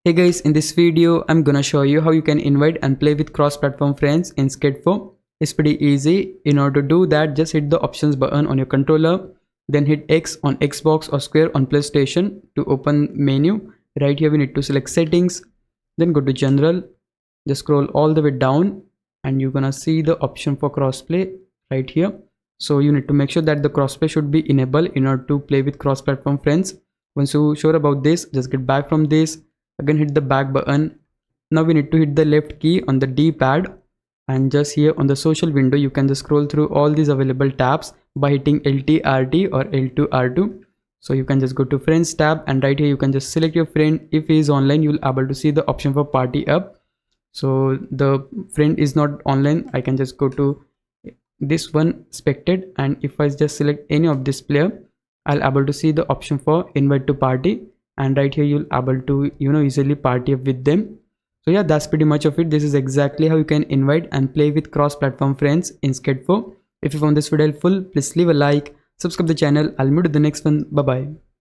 Hey guys, in this video, I'm gonna show you how you can invite and play with cross-platform friends in Skate 4. It's pretty easy. In order to do that, just hit the options button on your controller, then hit X on Xbox or square on PlayStation to open menu. Right here, we need to select settings, then go to general, just scroll all the way down and you're gonna see the option for crossplay right here. So you need to make sure that the crossplay should be enabled in order to play with cross-platform friends. Once you're sure about this, just get back from this. Again, hit the back button. Now we need to hit the left key on the D-pad, and just here on the social window you can just scroll through all these available tabs by hitting LT-RT or L2-R2. So you can just go to friends tab, and right here you can just select your friend. If he is online, you'll able to see the option for party up. So the friend is not online, I can just go to this one expected, and if I just select any of this player, I'll able to see the option for invite to party, and right here you'll able to easily party up with them. So yeah, that's pretty much of it. This is exactly how you can invite and play with cross-platform friends in Skate 4. If you found this video helpful, please leave a like, subscribe the channel. I'll meet you in the next one. Bye bye.